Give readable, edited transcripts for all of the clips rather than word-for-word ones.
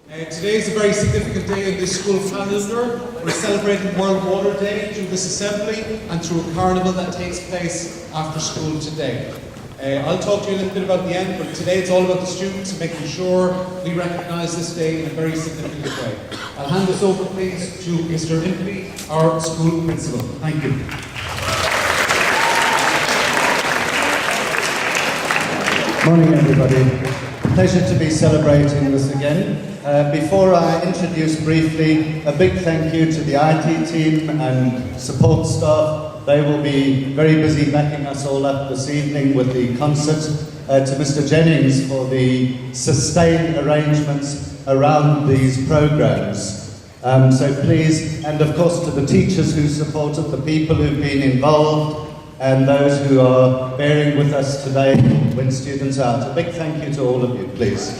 Today is a very significant day in this school calendar. We're celebrating World Water Day through this assembly and through a carnival that takes place after school today. I'll talk to you a little bit about the end, but today it's all about the students and making sure we recognise this day in a very significant way. I'll hand this over please to Mr. Impey, our school principal. Thank you. Morning everybody. Pleasure to be celebrating this again. Before I introduce briefly, a big thank you to the IT team and support staff. They will be very busy backing us all up this evening with the concert. To Mr. Jennings for the sustained arrangements around these programs. So please, and of course to the teachers who supported, the people who've been involved, and those who are bearing with us today when students are out. A big thank you to all of you, please.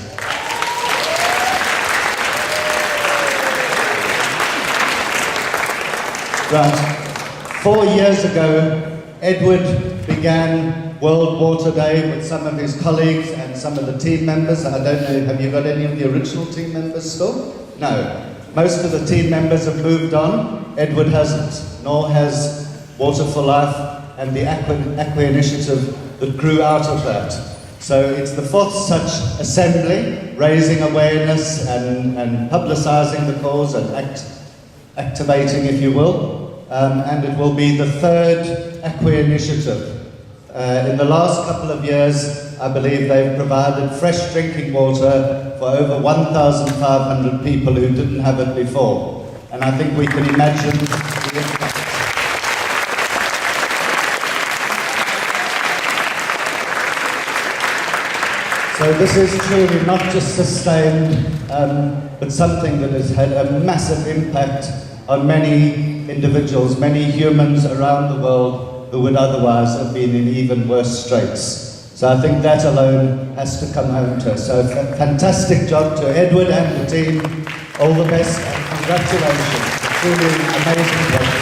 Right. 4 years ago, Edward began World Water Day with some of his colleagues and some of the team members. I don't know, have you got any of the original team members still? No. Most of the team members have moved on. Edward hasn't, nor has Water for Life and the Aqua Initiative that grew out of that. So it's the fourth such assembly, raising awareness and publicising the cause and activating, if you will. And it will be the third Aqua Initiative. In the last couple of years, I believe they've provided fresh drinking water for over 1,500 people who didn't have it before. And I think we can imagine the impact. So this is truly not just sustained, but something that has had a massive impact on many individuals, many humans around the world who would otherwise have been in even worse straits. So I think that alone has to come home to us. So a fantastic job to Edward and the team. All the best and congratulations. Truly amazing project.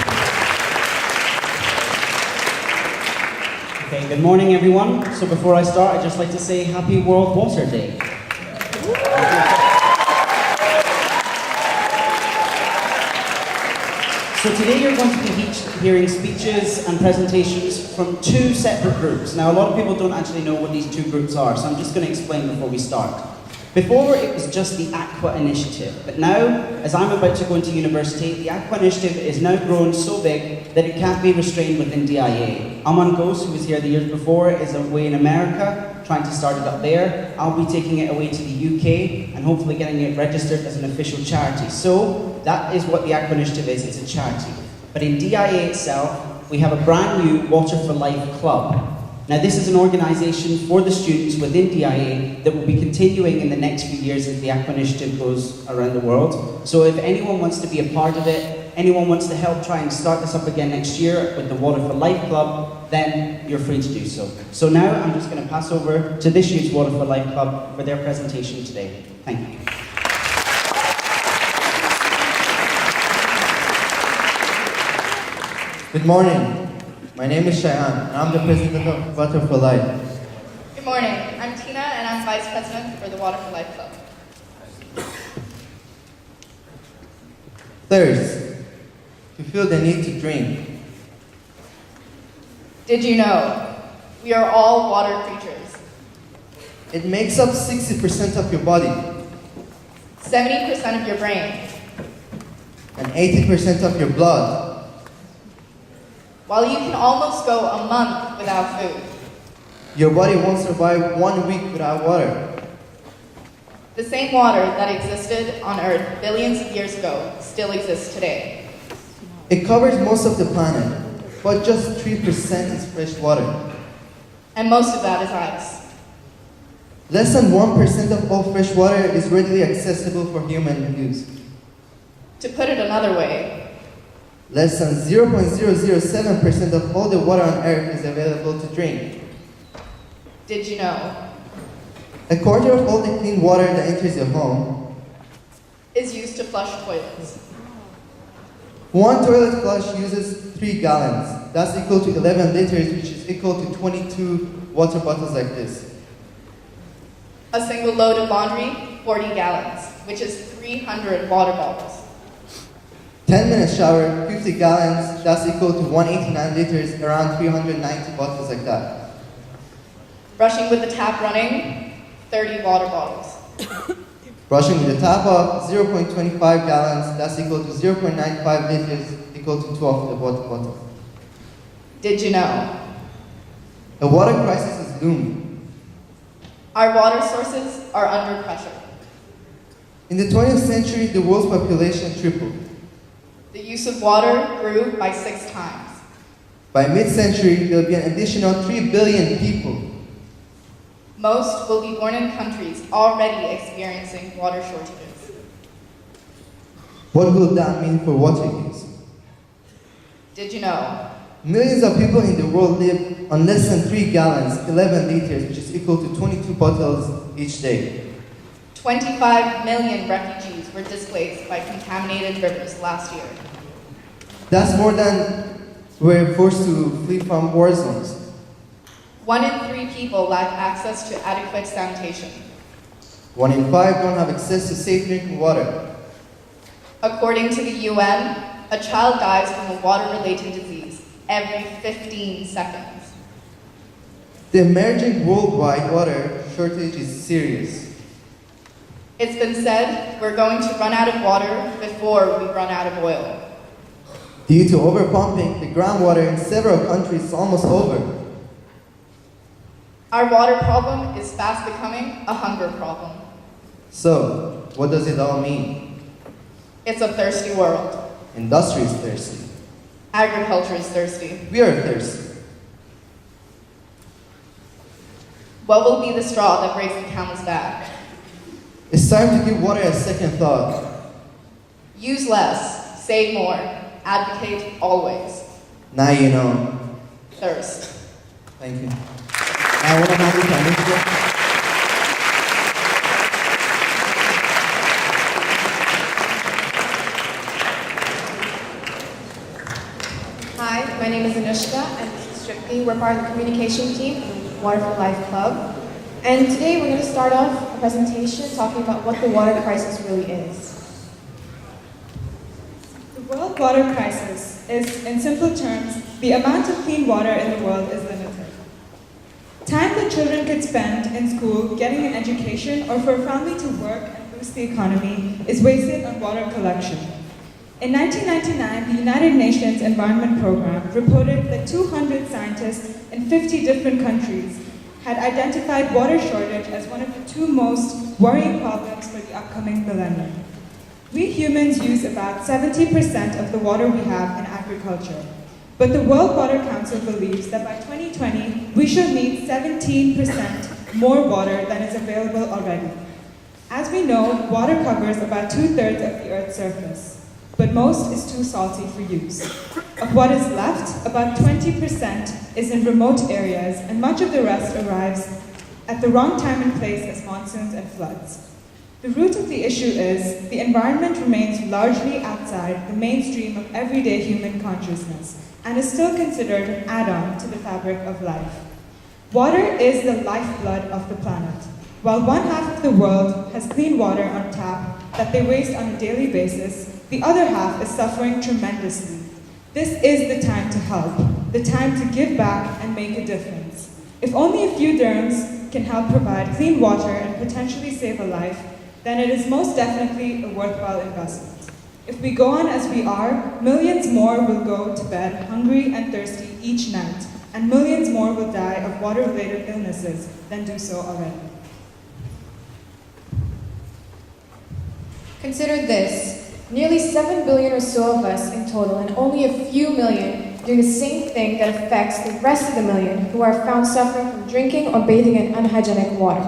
Okay, good morning everyone. So before I start, I'd just like to say Happy World Water Day. So today you're going to be hearing speeches and presentations from two separate groups. Now a lot of people don't actually know what these two groups are, so I'm just going to explain before we start. Before it was just the Aqua Initiative, but now, as I'm about to go into university, the Aqua Initiative is now grown so big that it can't be restrained within DIA. Amon Ghost, who was here the years before, is away in America, trying to start it up there. I'll be taking it away to the UK and hopefully getting it registered as an official charity. So, that is what the Aqua Initiative is, it's a charity. But in DIA itself, we have a brand new Water for Life Club. Now this is an organisation for the students within DIA that will be continuing in the next few years as the Aqua Initiative goes around the world. So if anyone wants to be a part of it, anyone wants to help try and start this up again next year with the Water for Life Club, then you're free to do so. So now I'm just going to pass over to this year's Water for Life Club for their presentation today. Thank you. Good morning. My name is Shayan, and I'm the president of Water for Life. Good morning. I'm Tina, and I'm vice president for the Water for Life Club. Thirst. To feel the need to drink. Did you know we are all water creatures? It makes up 60% of your body 70% of your brain. and 80% of your blood. While you can almost go a month without food, Your body won't survive 1 week without water. the same water that existed on Earth billions of years ago still exists today. It covers most of the planet, but just 3% is fresh water. And most of that is ice. Less than 1% of all fresh water is readily accessible for human use. To put it another way, Less than 0.007% of all the water on Earth is available to drink. did you know, A quarter of all the clean water that enters your home, is used to flush toilets. one toilet flush uses 3 gallons. That's equal to 11 liters, which is equal to 22 water bottles like this. A single load of laundry 40 gallons, which is 300 water bottles. 10-minute shower, 50 gallons, that's equal to 189 liters, around 390 bottles like that. Brushing with the tap running, 30 water bottles. Brushing with the tap off, 0.25 gallons, that's equal to 0.95 liters, equal to 12 of the water bottles. Did you know? The water crisis is looming. Our water sources are under pressure. In the 20th century, the world's population tripled. The use of water grew by 6 times. By mid-century, there will be an additional 3 billion people. Most will be born in countries already experiencing water shortages. What will that mean for water use? Did you know? Millions of people in the world live on less than 3 gallons, 11 liters, which is equal to 22 bottles each day. 25 million refugees were displaced by contaminated rivers last year. That's more than we're forced to flee from war zones. 1 in 3 people lack access to adequate sanitation. 1 in 5 don't have access to safe drinking water. According to the UN, a child dies from a water-related disease every 15 seconds. The emerging worldwide water shortage is serious. It's been said we're going to run out of water before we run out of oil. Due to overpumping, the groundwater in several countries is almost over. Our water problem is fast becoming a hunger problem. So, what does it all mean? It's a thirsty world. Industry is thirsty. Agriculture is thirsty. We are thirsty. What will be the straw that breaks the camel's back? It's time to give water a second thought. Use less, save more, advocate always. Now you know. Thirst. Thank you. I want to hand it to Anisha. Hi, my name is Anushka, and strictly we're part of the communication team from Water for Life Club. And today we're going to start off a presentation talking about what the water crisis really is. The world water crisis is, in simple terms, the amount of clean water in the world is limited. Time that children could spend in school getting an education or for a family to work and boost the economy is wasted on water collection. In 1999, the United Nations Environment Programme reported that 200 scientists in 50 different countries had identified water shortage as one of the 2 most worrying problems for the upcoming millennium. We humans use about 70% of the water we have in agriculture, but the World Water Council believes that by 2020, we should need 17% more water than is available already. As we know, water covers about 2/3 of the Earth's surface, but most is too salty for use. Of what is left, about 20% is in remote areas, and much of the rest arrives at the wrong time and place as monsoons and floods. The root of the issue is the environment remains largely outside the mainstream of everyday human consciousness and is still considered an add-on to the fabric of life. Water is the lifeblood of the planet. While 1/2 of the world has clean water on tap that they waste on a daily basis, the other half is suffering tremendously. This is the time to help, the time to give back and make a difference. If only a few dirhams can help provide clean water and potentially save a life, then it is most definitely a worthwhile investment. If we go on as we are, millions more will go to bed hungry and thirsty each night, and millions more will die of water-related illnesses than do so already. Consider this. Nearly 7 billion or so of us in total, and only a few million doing the same thing that affects the rest of the million who are found suffering from drinking or bathing in unhygienic water.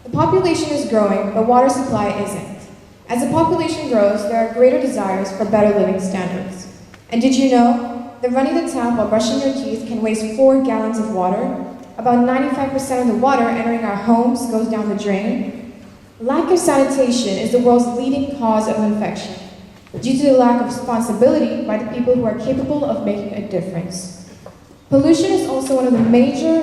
The population is growing, but water supply isn't. As the population grows, there are greater desires for better living standards. And did you know that running the tap while brushing your teeth can waste 4 gallons of water? About 95% of the water entering our homes goes down the drain. Lack of sanitation is the world's leading cause of infection, due to the lack of responsibility by the people who are capable of making a difference. Pollution is also one of the major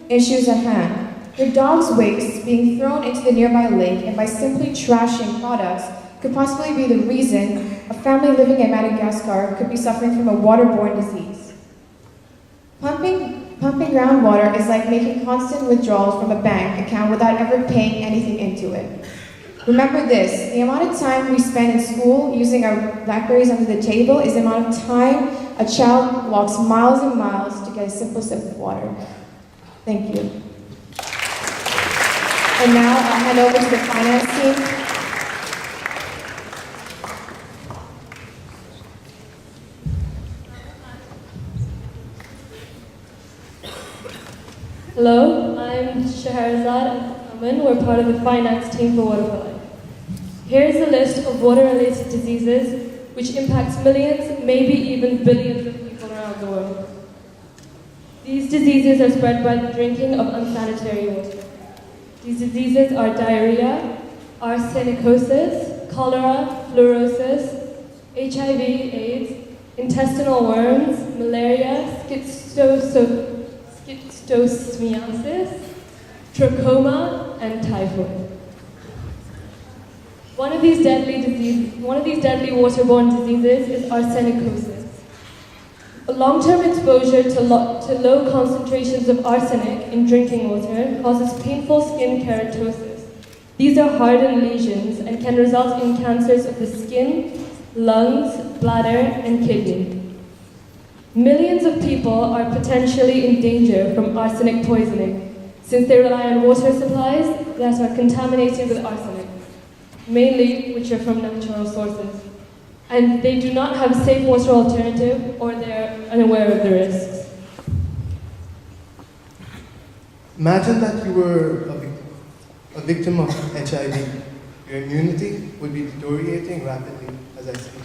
issues at hand. Your dog's waste being thrown into the nearby lake and by simply trashing products could possibly be the reason a family living in Madagascar could be suffering from a waterborne disease. Pumping groundwater is like making constant withdrawals from a bank account without ever paying anything into it. Remember this, the amount of time we spend in school using our blackberries under the table is the amount of time a child walks miles and miles to get a simple sip of water. Thank you. And now I'll hand over to the finance team. Hello, I'm Shahrazad and Aman. We're part of the finance team for Water for Life. Here's a list of water-related diseases which impacts millions, maybe even billions of people around the world. These diseases are spread by the drinking of unsanitary water. These diseases are diarrhea, arsenicosis, cholera, fluorosis, HIV/AIDS, intestinal worms, malaria, schistosomiasis, trachoma, and typhoid. One of these deadly waterborne diseases is arsenicosis. A long-term exposure to low concentrations of arsenic in drinking water causes painful skin keratosis. These are hardened lesions and can result in cancers of the skin, lungs, bladder, and kidney. Millions of people are potentially in danger from arsenic poisoning since they rely on water supplies that are contaminated with arsenic, mainly which are from natural sources. And they do not have a safe water alternative or they're unaware of the risks. Imagine that you were a victim of HIV. Your immunity would be deteriorating rapidly as I speak.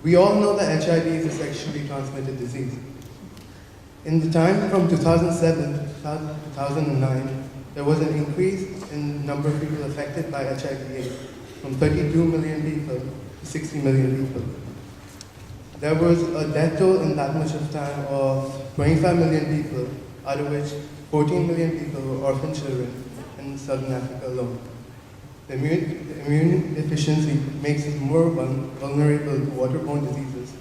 We all know that HIV is a sexually transmitted disease. In the time from 2007 to 2009, there was an increase in the number of people affected by HIV/AIDS from 32 million people to 60 million people. There was a death toll in that much of time of 25 million people, out of which 14 million people were orphan children in Southern Africa alone. The immune deficiency makes us more vulnerable to waterborne diseases,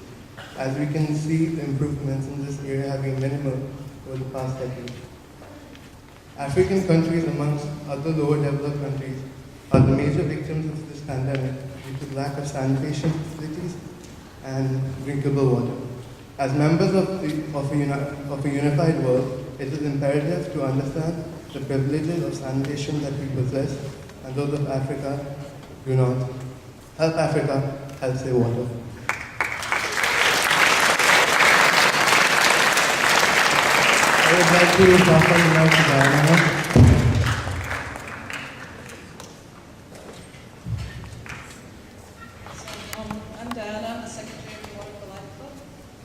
as we can see the improvements in this area have been minimal over the past decade. African countries, amongst other lower developed countries, are the major victims of this pandemic due to lack of sanitation facilities and drinkable water. As members of a unified world, it is imperative to understand the privileges of sanitation that we possess and those of Africa do not. Help Africa, help save water. I would like to pass on the mic to Diana. I'm Diana, I'm the Secretary of the Water for Life Club,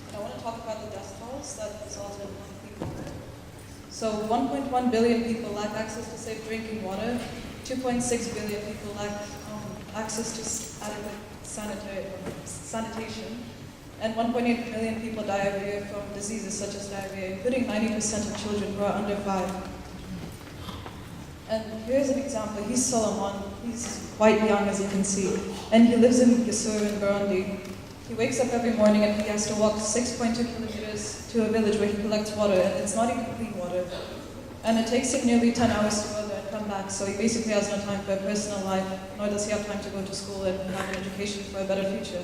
and I want to talk about the death tolls that result in unclean water. So 1.1 billion people lack access to safe drinking water, 2.6 billion people lack access to adequate sanitation, and 1.8 million people die every year from diseases such as diarrhea, including 90% of children who are under 5. And here's an example. He's Solomon. He's quite young, as you can see, and he lives in Gisur in Burundi. He wakes up every morning and he has to walk 6.2 kilometers to a village where he collects water, and it's not even clean water. And it takes him nearly 10 hours to go there and come back, so he basically has no time for a personal life, nor does he have time to go to school and have an education for a better future.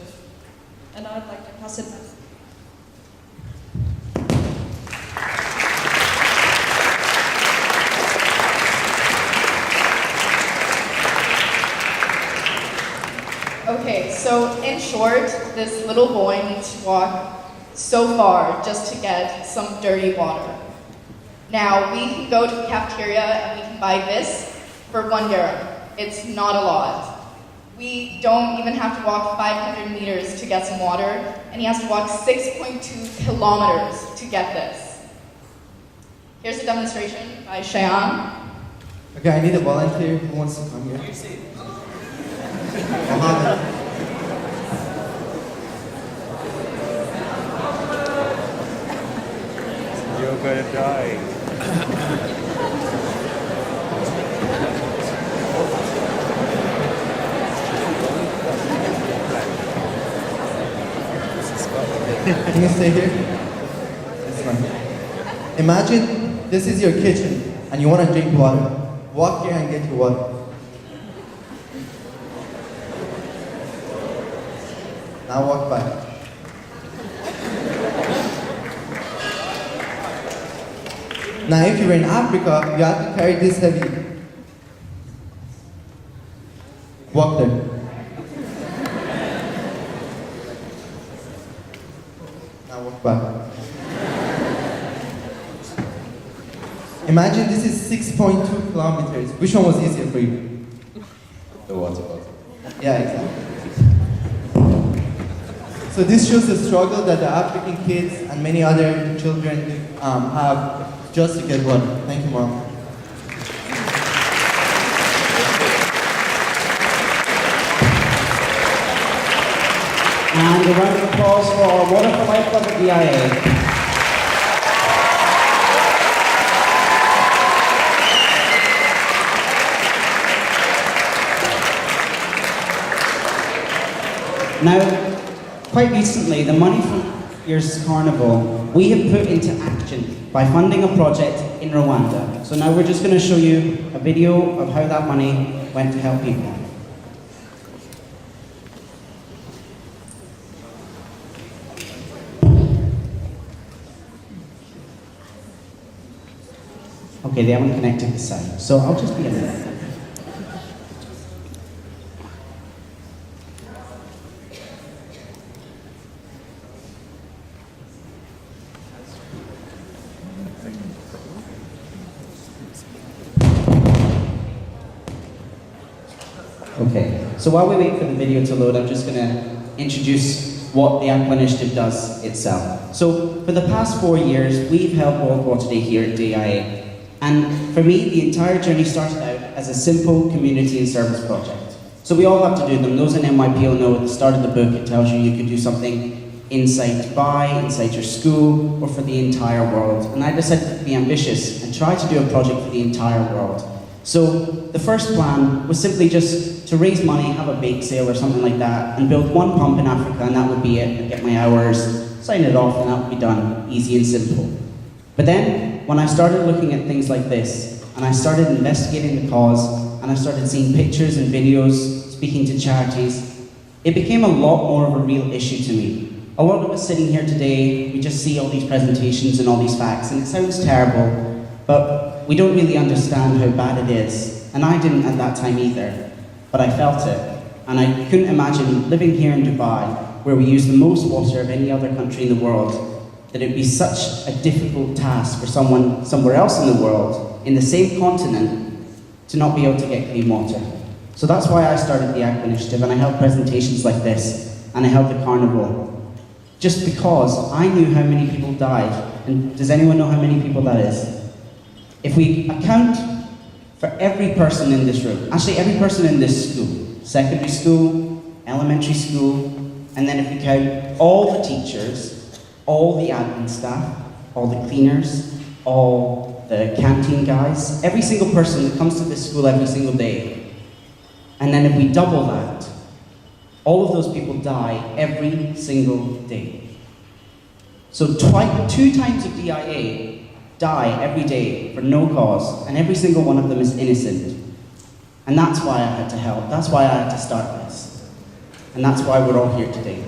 And now I'd like to pass it back. Okay, so in short, this little boy needs to walk so far just to get some dirty water. Now, we can go to the cafeteria and we can buy this for 1 dirham. It's not a lot. We don't even have to walk 500 meters to get some water, and he has to walk 6.2 kilometers to get this. Here's a demonstration by Shayan. Okay, I need a volunteer who wants to come here. Mohammed. You're gonna die. Can you stay here? That's fine. Imagine this is your kitchen and you want to drink water. Walk here and get your water. Now walk back. Now if you were in Africa, you have to carry this heavy. Walk there. Now walk back. Imagine this is 6.2 kilometers. Which one was easier for you? The water bottle. Yeah, exactly. So this shows the struggle that the African kids and many other children have just to get water. Thank you, Mom. And a round of applause for our Water for Life Club at DIA. Now, quite recently, the money from year's carnival we have put into action by funding a project in Rwanda. So now we're just going to show you a video of how that money went to help people. Okay, they haven't connected the sound, so I'll just be a minute. Okay, so while we wait for the video to load, I'm just going to introduce what the Aqua Initiative does itself. So, for the past 4 years, we've held World Water Day here at DIA. And for me, the entire journey started out as a simple community and service project. So we all have to do them. Those in NYP will know at the start of the book it tells you could do something inside Dubai, inside your school, or for the entire world. And I decided to be ambitious and try to do a project for the entire world. So the first plan was simply just to raise money, have a bake sale or something like that, and build one pump in Africa, and that would be it. I'd get my hours, sign it off, and that would be done, easy and simple. But then, when I started looking at things like this, and I started investigating the cause, and I started seeing pictures and videos, speaking to charities, it became a lot more of a real issue to me. A lot of us sitting here today, we just see all these presentations and all these facts, and it sounds terrible, but we don't really understand how bad it is. And I didn't at that time either, but I felt it. And I couldn't imagine living here in Dubai, where we use the most water of any other country in the world, that it'd be such a difficult task for someone somewhere else in the world, in the same continent, to not be able to get clean water. So that's why I started the Aqua Initiative, and I held presentations like this, and I held the carnival. Just because I knew how many people died. And does anyone know how many people that is? If we account for every person in this room, actually every person in this school, secondary school, elementary school, and then if we count all the teachers, all the admin staff, all the cleaners, all the canteen guys, every single person that comes to this school every single day, and then if we double that, all of those people die every single day. So 2 times of DIA die every day for no cause, and every single one of them is innocent. And that's why I had to help. That's why I had to start this. And that's why we're all here today.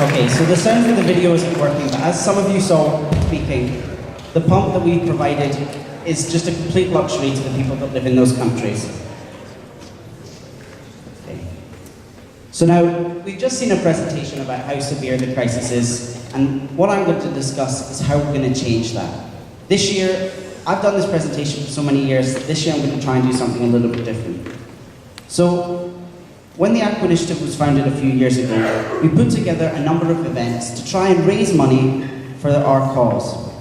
Okay, so the sound for the video isn't working, but as some of you saw speaking, the pump that we provided is just a complete luxury to the people that live in those countries. Okay. So now, we've just seen a presentation about how severe the crisis is, and what I'm going to discuss is how we're going to change that. This year, I've done this presentation for so many years, this year I'm going to try and do something a little bit different. So, when the Aqua Initiative was founded a few years ago, we put together a number of events to try and raise money for our cause.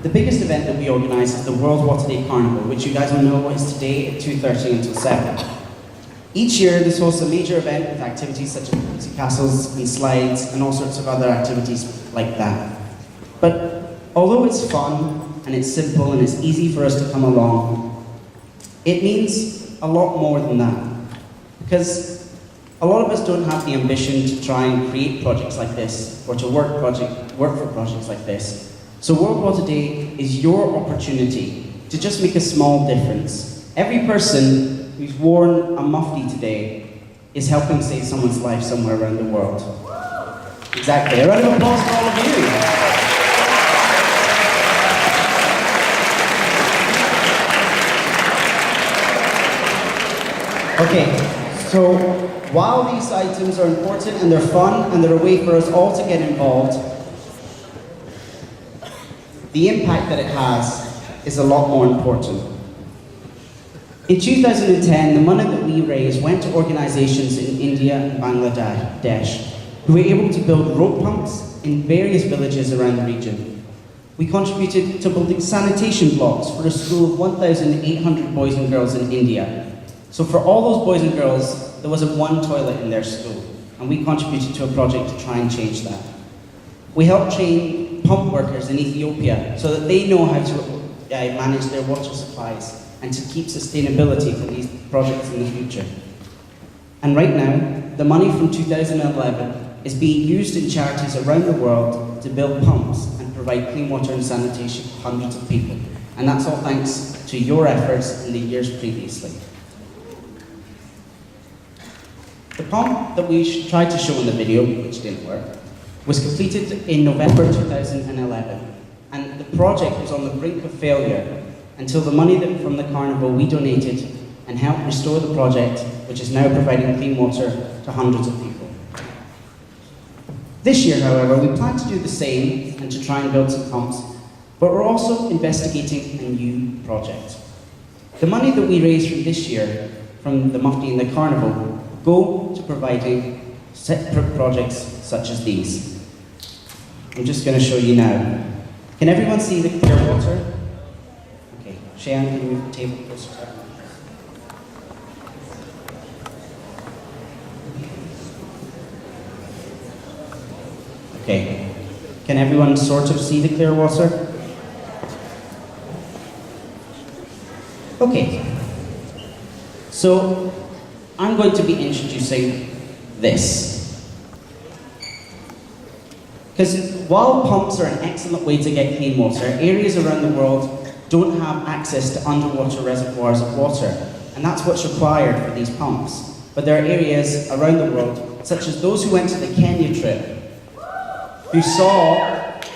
The biggest event that we organise is the World Water Day Carnival, which you guys will know is today at 2:30 until 7. Each year, this hosts a major event with activities such as bouncy castles and slides and all sorts of other activities like that. But although it's fun and it's simple and it's easy for us to come along, it means a lot more than that. Because a lot of us don't have the ambition to try and create projects like this, or to work for projects like this. So World Water Day is your opportunity to just make a small difference. Every person who's worn a mufti today is helping save someone's life somewhere around the world. Exactly. A round of applause for all of you. Okay, so while these items are important and they're fun and they're a way for us all to get involved, the impact that it has is a lot more important. In 2010, the money that we raised went to organizations in India and Bangladesh who were able to build rope pumps in various villages around the region. We contributed to building sanitation blocks for a school of 1,800 boys and girls in India. So for all those boys and girls, there wasn't one toilet in their school, and we contributed to a project to try and change that. We helped train pump workers in Ethiopia so that they know how to manage their water supplies and to keep sustainability for these projects in the future. And right now, the money from 2011 is being used in charities around the world to build pumps and provide clean water and sanitation for hundreds of people. And that's all thanks to your efforts in the years previously. The pump that we tried to show in the video, which didn't work, was completed in November 2011. And the project was on the brink of failure until the money from the carnival we donated and helped restore the project, which is now providing clean water to hundreds of people. This year, however, we plan to do the same and to try and build some pumps, but we're also investigating a new project. The money that we raised from this year, from the Mufti and the carnival, go to providing separate projects such as these. I'm just going to show you now. Can everyone see the clear water? Okay, Cheyenne, can you move the table closer to her? Okay, can everyone sort of see the clear water? Okay, so I'm going to be introducing this. Because while pumps are an excellent way to get clean water, areas around the world don't have access to underwater reservoirs of water, and that's what's required for these pumps. But there are areas around the world, such as those who went to the Kenya trip, who saw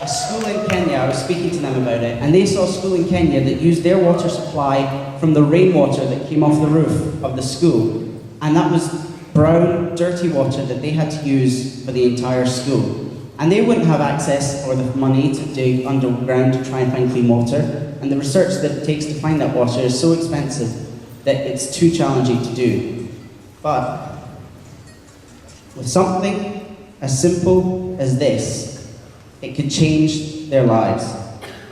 a school in Kenya. I was speaking to them about it, and they saw a school in Kenya that used their water supply from the rainwater that came off the roof of the school, and that was brown, dirty water that they had to use for the entire school. And they wouldn't have access or the money to dig underground to try and find clean water. And the research that it takes to find that water is so expensive that it's too challenging to do. But with something as simple as this, it could change their lives.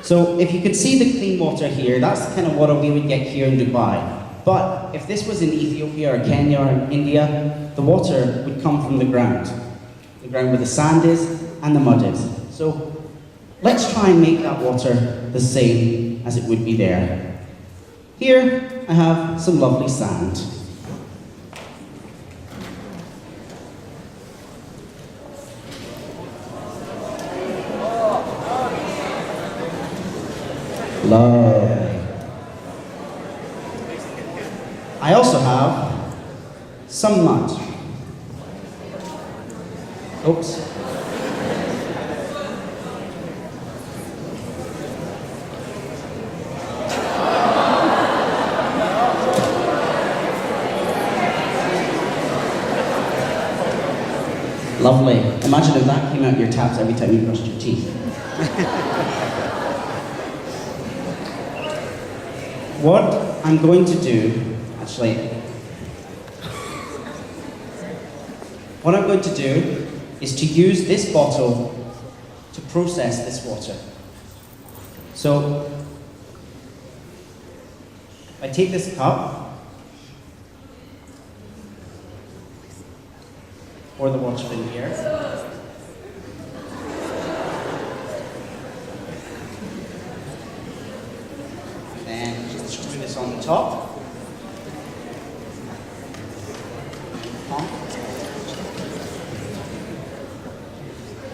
So if you could see the clean water here, that's the kind of water we would get here in Dubai. But if this was in Ethiopia or Kenya or India, the water would come from the ground where the sand is and the mud is. So let's try and make that water the same as it would be there. Here I have some lovely sand. Lovely. I also have some mud. Oops. Lovely. Imagine if that came out your taps every time you brushed your teeth. What I'm going to do, what I'm going to do is to use this bottle to process this water. So, I take this cup, pour the water in here. screw this on the top.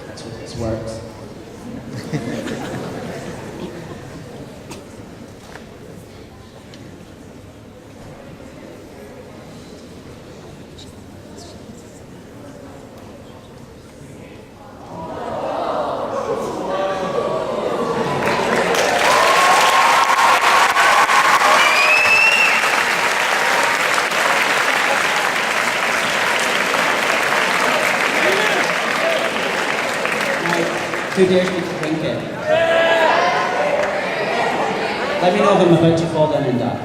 Let's hope this works. Who dares me to drink it? Let me know if I'm about to fall down and die.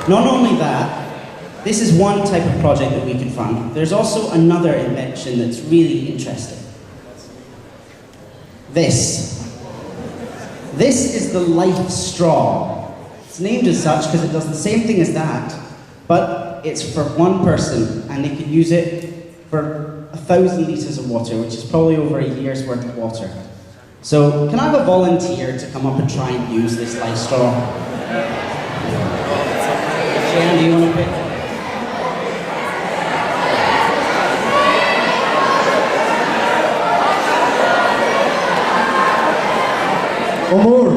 Not only that, this is one type of project that we can fund. There's also another invention that's really interesting. This is the LifeStraw. It's named as such because it does the same thing as that, but it's for one person, and they can use it for 1,000 litres of water, which is probably over a year's worth of water. So, can I have a volunteer to come up and try and use this LifeStraw? Jan, do you want to pick? Omur.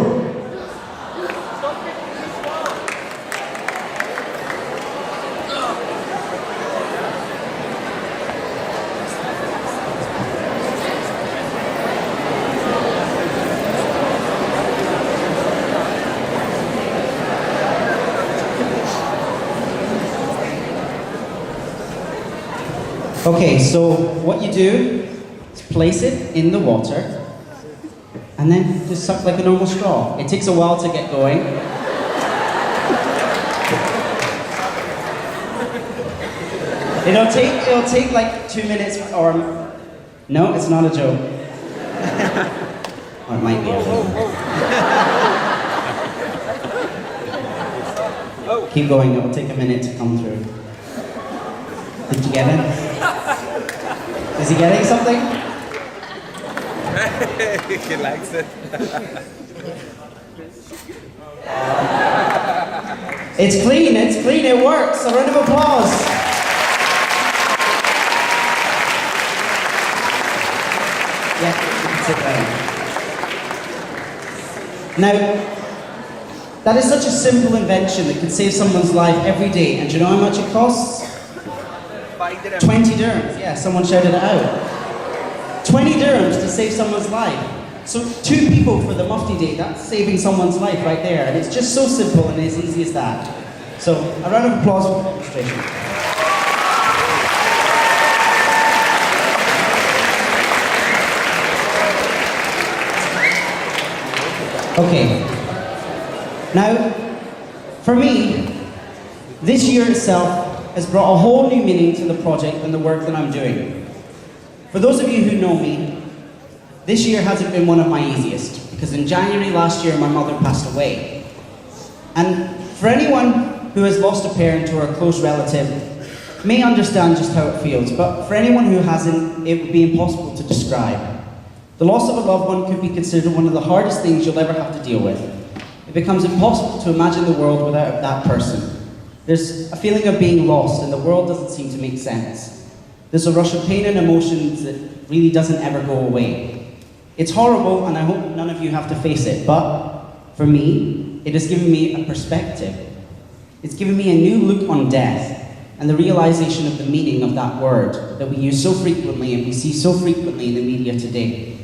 Okay, so what you do is place it in the water and then just suck like a normal straw. It takes a while to get going. It'll take like 2 minutes or... No, it's not a joke. Or it might be a joke. Keep going, it'll take a minute to come through. Did you get it? Is he getting something? He likes it. It's clean, it works. A round of applause. Yeah, you can sit down. Now, that is such a simple invention that can save someone's life every day. And do you know how much it costs? 20 dirhams, yeah, someone shouted it out. 20 dirhams to save someone's life. So 2 people for the Mufti Day, that's saving someone's life right there. And it's just so simple and as easy as that. So a round of applause for the demonstration. Okay. Now, for me, this year itself has brought a whole new meaning to the project and the work that I'm doing. For those of you who know me, this year hasn't been one of my easiest, because in January last year my mother passed away. And for anyone who has lost a parent or a close relative, may understand just how it feels, but for anyone who hasn't, it would be impossible to describe. The loss of a loved one could be considered one of the hardest things you'll ever have to deal with. It becomes impossible to imagine the world without that person. There's a feeling of being lost and the world doesn't seem to make sense. There's a rush of pain and emotions that really doesn't ever go away. It's horrible and I hope none of you have to face it, but for me, it has given me a perspective. It's given me a new look on death and the realization of the meaning of that word that we use so frequently and we see so frequently in the media today.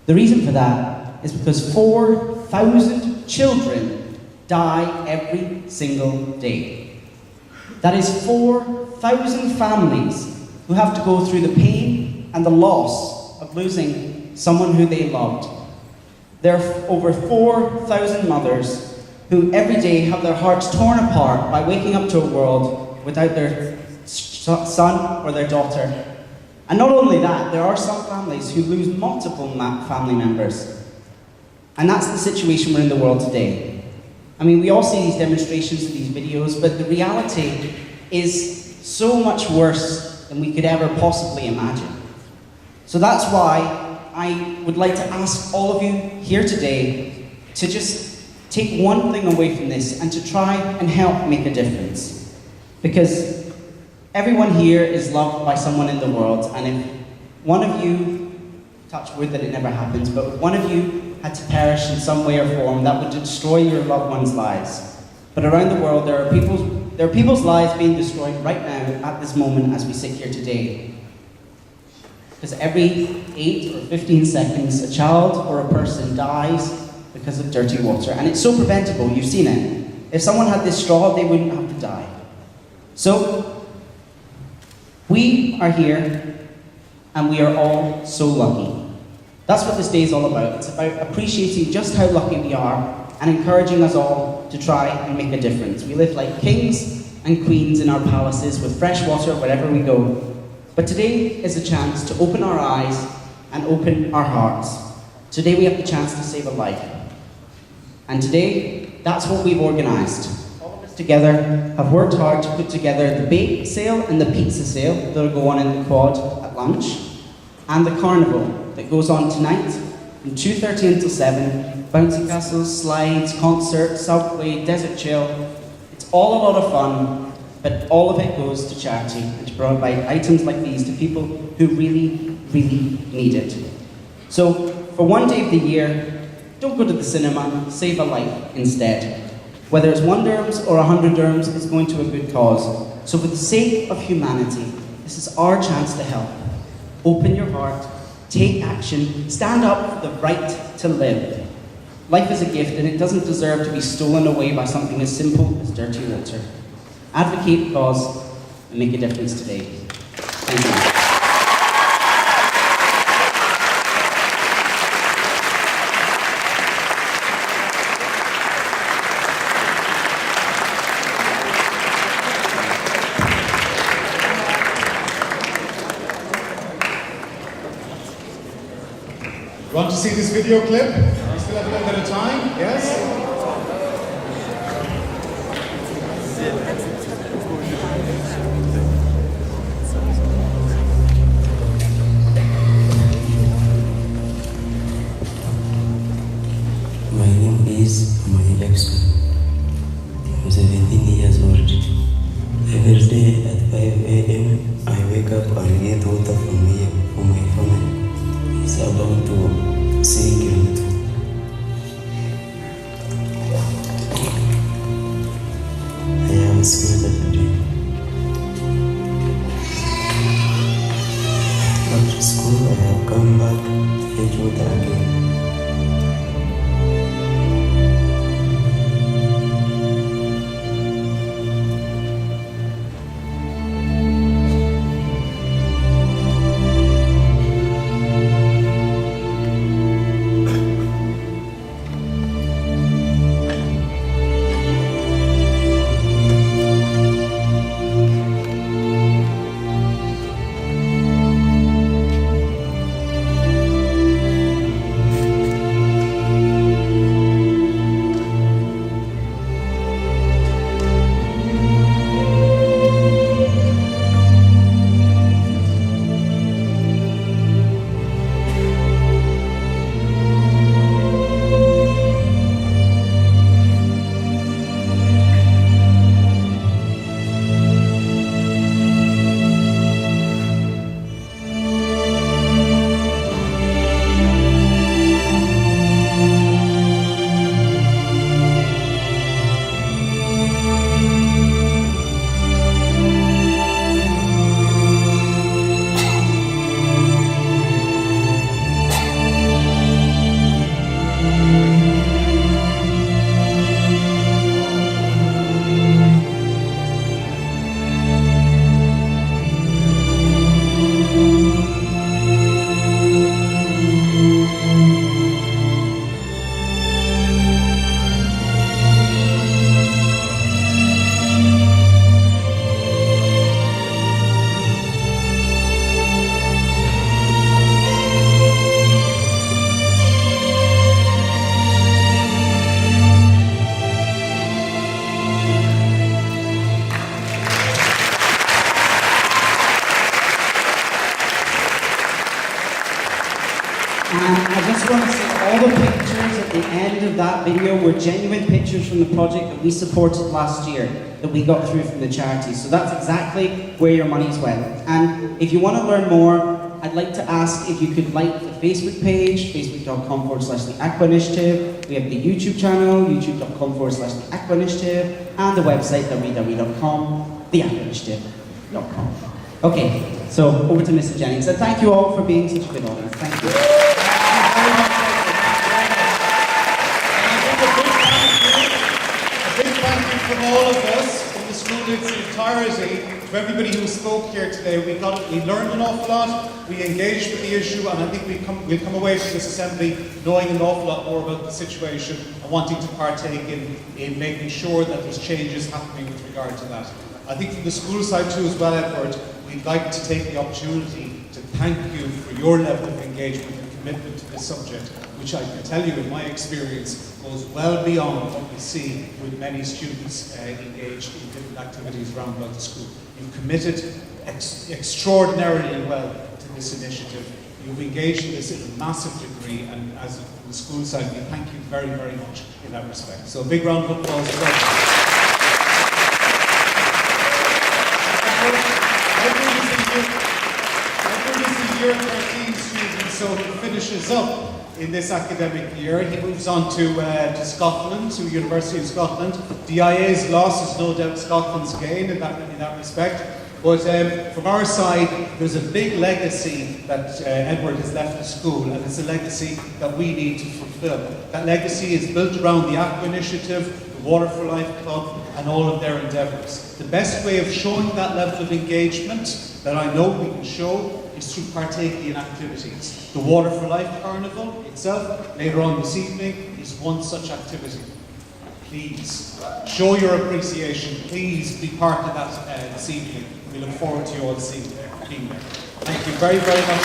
The reason for that is because 4,000 children die every single day. That is 4,000 families who have to go through the pain and the loss of losing someone who they loved. There are over 4,000 mothers who every day have their hearts torn apart by waking up to a world without their son or their daughter. And not only that, there are some families who lose multiple family members. And that's the situation we're in the world today. I mean, we all see these demonstrations and these videos, but the reality is so much worse than we could ever possibly imagine. So that's why I would like to ask all of you here today to just take one thing away from this and to try and help make a difference. Because everyone here is loved by someone in the world, and if one of you, touch wood that it never happens, but if one of you had to perish in some way or form, that would destroy your loved ones' lives. But around the world, there are people's lives being destroyed right now, at this moment, as we sit here today. Because every 8 or 15 seconds, a child or a person dies because of dirty water. And it's so preventable, you've seen it. If someone had this straw, they wouldn't have to die. So, we are here, and we are all so lucky. That's what this day is all about. It's about appreciating just how lucky we are and encouraging us all to try and make a difference. We live like kings and queens in our palaces with fresh water wherever we go. But today is a chance to open our eyes and open our hearts. Today we have the chance to save a life. And today, that's what we've organised. All of us together have worked hard to put together the bake sale and the pizza sale that'll go on in the quad at lunch, and the carnival that goes on tonight from 2:30 until 7. Bouncy castles, slides, concerts, subway, desert chill. It's all a lot of fun, but all of it goes to charity and to provide items like these to people who really, really need it. So, for one day of the year, don't go to the cinema, save a life instead. Whether it's 1 dirham or 100 dirhams, it's going to a good cause. So for the sake of humanity, this is our chance to help. Open your heart, take action, stand up for the right to live. Life is a gift, and it doesn't deserve to be stolen away by something as simple as dirty water. Advocate the cause and make a difference today. Thank you. Want to see this video clip? We still have a little bit of time, yes? My name is Jackson. I'm 17 years old. Every day at 5 a.m. I wake up and get water from here for my family. It's about to 3 kilometers. I have school every day. After school, I have come back to fetch water again. end of that video were genuine pictures from the project that we supported last year, that we got through from the charity. So that's exactly where your money's went. And if you want to learn more, I'd like to ask if you could like the Facebook page, facebook.com/the Aqua Initiative. We have the YouTube channel, youtube.com/the Aqua Initiative, and the website, www.theaquainitiative.com. Okay, so over to Mr. Jennings, and thank you all for being such a good audience. Thank you. A big thank you from all of us, from the school in its entirety, to everybody who spoke here today. We learned an awful lot, we engaged with the issue, and I think we'll come away from this assembly knowing an awful lot more about the situation and wanting to partake in making sure that there's changes happening with regard to that. I think from the school side too as well, Edward, we'd like to take the opportunity to thank you for your level of engagement and commitment to this subject, which I can tell you in my experience goes well beyond what we see with many students engaged in different activities around about the school. You've committed extraordinarily well to this initiative. You've engaged in this in a massive degree, and as from the school side, we thank you very, very much in that respect. So a big round of applause for that. Edward is a year 13 student, so he finishes up in this academic year. He moves on to Scotland, to University of Scotland. DIA's loss is no doubt Scotland's gain in that respect. But from our side, there's a big legacy that Edward has left the school, and it's a legacy that we need to fulfill. That legacy is built around the Aqua Initiative, the Water for Life Club, and all of their endeavours. The best way of showing that level of engagement that I know we can show is through partaking in activities. The Water for Life Carnival itself, later on this evening, is one such activity. Please, show your appreciation. Please be part of that this evening. We look forward to you all being there. Thank you very, very much.